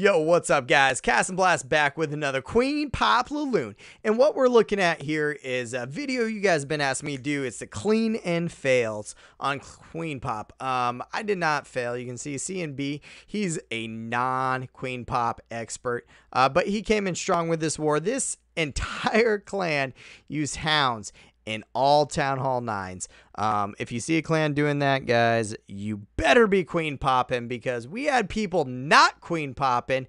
Yo, what's up, guys? Cast and Blast back with another Queen Pop Laloon. And what we're looking at here is a video you guys have been asking me to do. It's the clean and fails on Queen Pop. I did not fail. You can see C and B. He's a non-Queen Pop expert, but he came in strong with this war. This entire clan used hounds in all Town Hall 9s. If you see a clan doing that, guys, you better be Queen Popping, because we had people not Queen Popping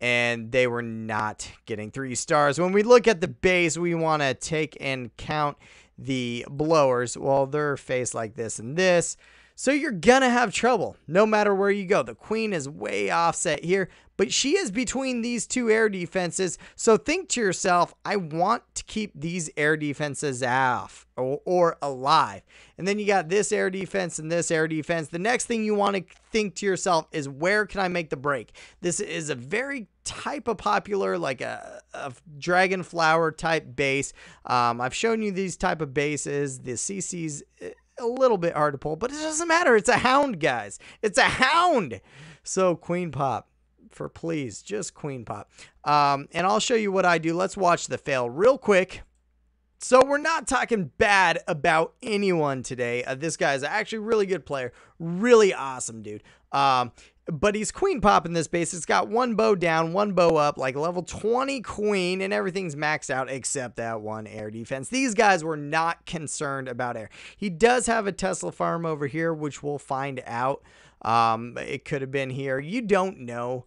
and they were not getting 3 stars. When we look at the base, we want to take and count the blowers. Well, they're faced like this and this, so you're gonna have trouble no matter where you go. The queen is way offset here, but she is between these two air defenses. So think to yourself, I want to keep these air defenses off or alive. And then you got this air defense and this air defense. The next thing you want to think to yourself is, where can I make the break? This is a very type of popular, like a dragon flower type base. I've shown you these type of bases. The CC's a little bit hard to pull, but it doesn't matter. It's a hound, guys. It's a hound. So Queen Pop, for please, just Queen Pop. And I'll show you what I do. Let's watch the fail real quick. So we're not talking bad about anyone today. This guy's actually a really good player. Really awesome, dude. But he's Queen Pop in this base. It's got 1 bow down, 1 bow up, like level 20 queen, and everything's maxed out except that 1 air defense. These guys were not concerned about air. He does have a Tesla farm over here, which we'll find out. It could have been here. You don't know.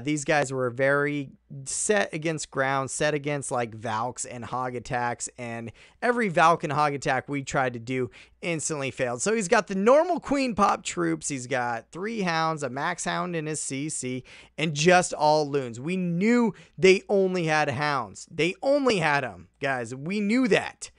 These guys were very set against ground, set against like Valks and hog attacks, and every Valk and hog attack we tried to do instantly failed. So he's got the normal Queen Pop troops. He's got 3 hounds, a max hound in his CC, and just all loons. We knew they only had hounds. They only had them, guys. We knew that,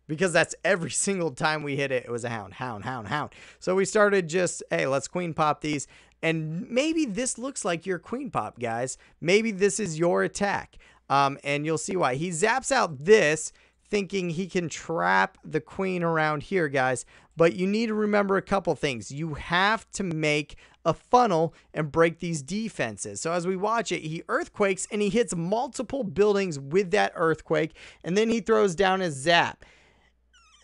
because that's every single time we hit it, it was a hound, hound, hound, hound. So we started just, hey, let's Queen Pop these. And maybe this looks like your Queen Pop, guys. Maybe this is your attack. And you'll see why. He zaps out this, thinking he can trap the queen around here, guys. But you need to remember a couple things. You have to make a funnel and break these defenses. So as we watch it, he earthquakes and he hits multiple buildings with that earthquake. And then he throws down his zap.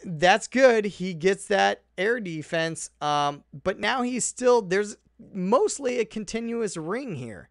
That's good. He gets that air defense. But now he's still, there's mostly a continuous ring here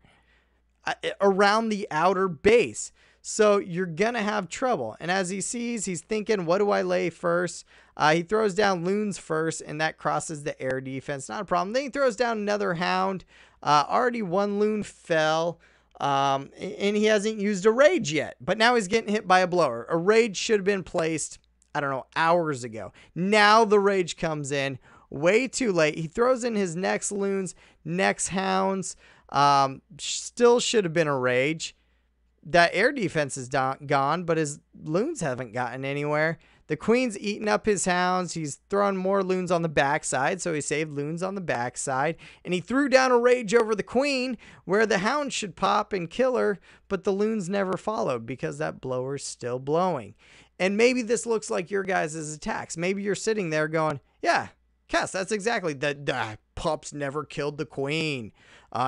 around the outer base. So you're going to have trouble. And as he sees, he's thinking, what do I lay first? He throws down loons first, and that crosses the air defense. Not a problem. Then he throws down another hound. Already 1 loon fell. And he hasn't used a rage yet. But now he's getting hit by a blower. A rage should have been placed, I don't know, hours ago. Now the rage comes in way too late. He throws in his next loons, next hounds. Still should have been a rage. That air defense is gone, but his loons haven't gotten anywhere. The queen's eating up his hounds. He's throwing more loons on the backside, so he saved loons on the backside. And he threw down a rage over the queen, where the hound should pop and kill her, but the loons never followed because that blower's still blowing. And maybe this looks like your guys' attacks. Maybe you're sitting there going, yeah, Cass, that's exactly the pups never killed the queen.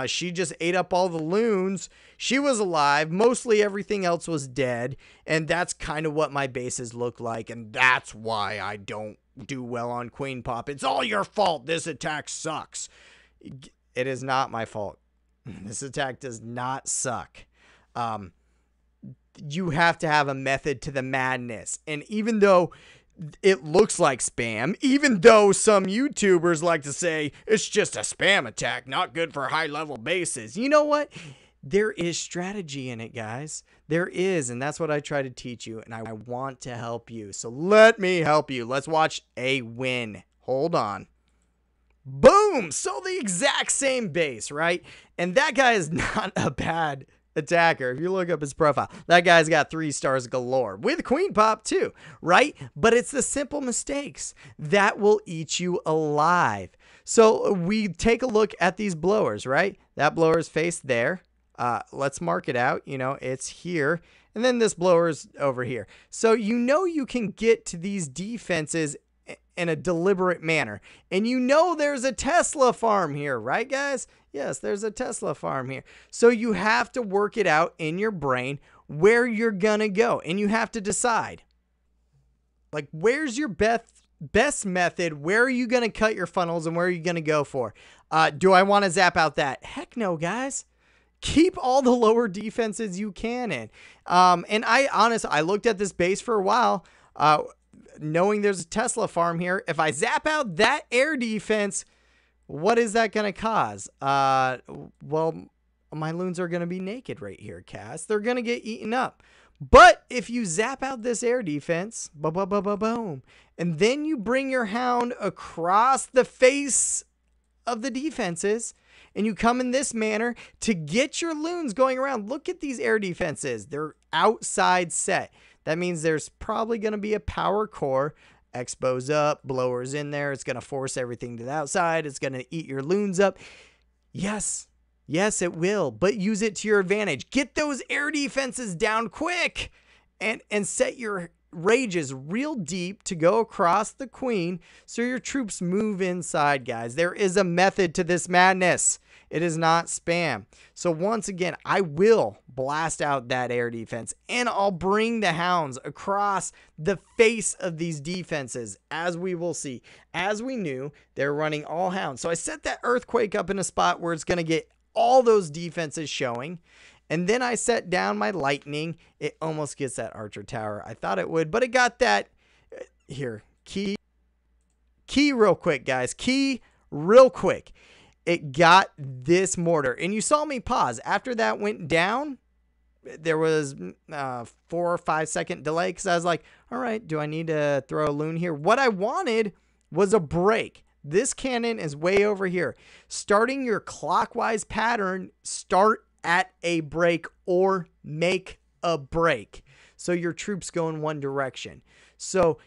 She just ate up all the loons. She was alive. Mostly everything else was dead. And that's kind of what my bases look like. And that's why I don't do well on Queen Pop. It's all your fault. This attack sucks. It is not my fault. This attack does not suck. You have to have a method to the madness. And even though it looks like spam, even though some YouTubers like to say it's just a spam attack, not good for high level bases, you know what? There is strategy in it, guys. There is, and that's what I try to teach you, and I want to help you. So let me help you. Let's watch a win. Hold on. Boom! So the exact same base, right? And that guy is not a bad attacker. If you look up his profile, that guy's got 3 stars galore with Queen Pop too, right? But it's the simple mistakes that will eat you alive. So we take a look at these blowers, right? That blower is faced there. Let's mark it out. You know, it's here. And then this blower's over here. So you know you can get to these defenses in a deliberate manner. And you know there's a Tesla farm here, right, guys? Yes, there's a Tesla farm here. So you have to work it out in your brain where you're going to go. And you have to decide, like, where's your best method? Where are you going to cut your funnels and where are you going to go for? Do I want to zap out that? Heck no, guys. Keep all the lower defenses you can in. And I looked at this base for a while, knowing there's a Tesla farm here. If I zap out that air defense, what is that going to cause? Well, my loons are going to be naked right here, Cass. They're going to get eaten up. But if you zap out this air defense, boom, and then you bring your hound across the face of the defenses, and you come in this manner to get your loons going around. Look at these air defenses. They're outside set. That means there's probably going to be a power core. Expo's up, blowers in there. It's going to force everything to the outside. It's going to eat your loons up. Yes, it will, but use it to your advantage. Get those air defenses down quick and set your rages real deep to go across the queen so your troops move inside, guys. There is a method to this madness. It is not spam. So once again, I will blast out that air defense and I'll bring the hounds across the face of these defenses, as we will see. As we knew, they're running all hounds. So I set that earthquake up in a spot where it's going to get all those defenses showing. And then I set down my lightning. It almost gets that archer tower. I thought it would, but it got that. Here, key real quick, guys. Key real quick. It got this mortar. And you saw me pause. After that went down, there was 4 or 5 second delay because I was like, all right, do I need to throw a loon here? What I wanted was a break. This cannon is way over here. Starting your clockwise pattern, start at a break or make a break. So your troops go in one direction. So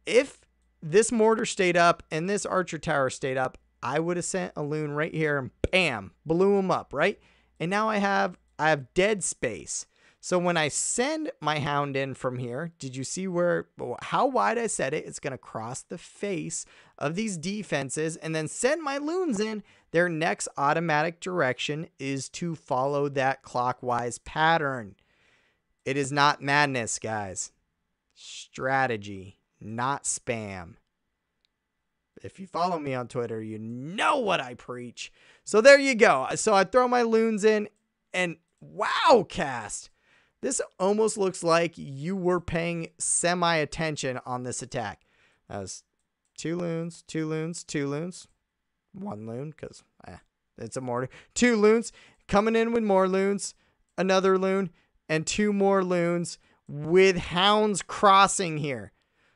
if this mortar stayed up and this archer tower stayed up, I would have sent a loon right here and bam, blew him up, right? And now I have dead space. So when I send my hound in from here, did you see how wide I set it? It's going to cross the face of these defenses and then send my loons in. Their next automatic direction is to follow that clockwise pattern. It is not madness, guys. Strategy, not spam. If you follow me on Twitter, you know what I preach. So there you go. So I throw my loons in and wow, cast. This almost looks like you were paying semi-attention on this attack. That was 2 loons, 2 loons, 2 loons. 1 loon because it's a mortar. 2 loons coming in with more loons. Another loon and 2 more loons with hounds crossing here.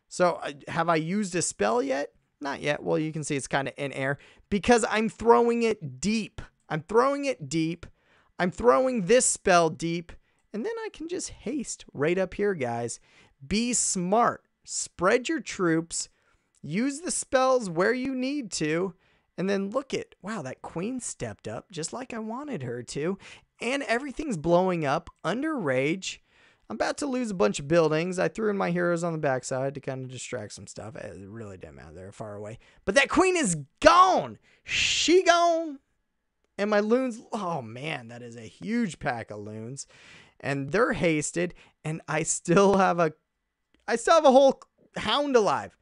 So have I used a spell yet? Not yet. Well, you can see it's kind of in air because I'm throwing it deep. I'm throwing this spell deep. And then I can just haste right up here, guys. Be smart. Spread your troops. Use the spells where you need to. And then look at, wow, that queen stepped up just like I wanted her to. And everything's blowing up under rage. I'm about to lose a bunch of buildings. I threw in my heroes on the backside to kind of distract some stuff. It really didn't matter. They're far away. But that queen is gone. She gone. And my loons, oh man, that is a huge pack of loons. And they're hasted. And I still have a whole hound alive.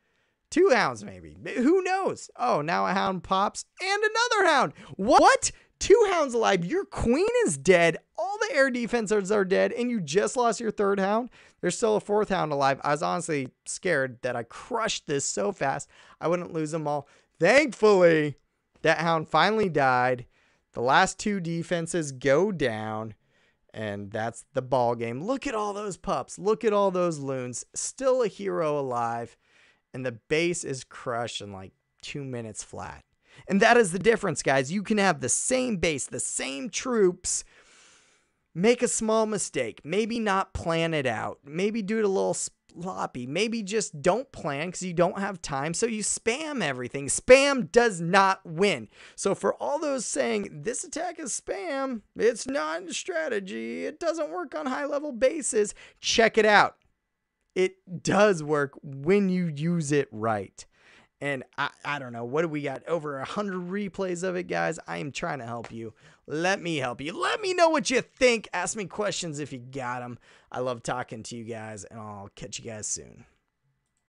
2 hounds maybe. Who knows? Oh, now a hound pops and another hound. What? 2 hounds alive. Your queen is dead. All the air defenses are dead. And you just lost your 3rd hound. There's still a 4th hound alive. I was honestly scared that I crushed this so fast I wouldn't lose them all. Thankfully, that hound finally died. The last 2 defenses go down. And that's the ball game. Look at all those pups. Look at all those loons. Still a hero alive. And the base is crushed in like 2 minutes flat. And that is the difference, guys. You can have the same base, the same troops, make a small mistake. Maybe not plan it out. Maybe do it a little sloppy. Maybe just don't plan because you don't have time. So you spam everything. Spam does not win. So for all those saying this attack is spam, it's not a strategy, it doesn't work on high-level bases, check it out. It does work when you use it right. And I don't know, what do we got? Over 100 replays of it, guys. I am trying to help you. Let me help you. Let me know what you think. Ask me questions if you got them. I love talking to you guys, and I'll catch you guys soon.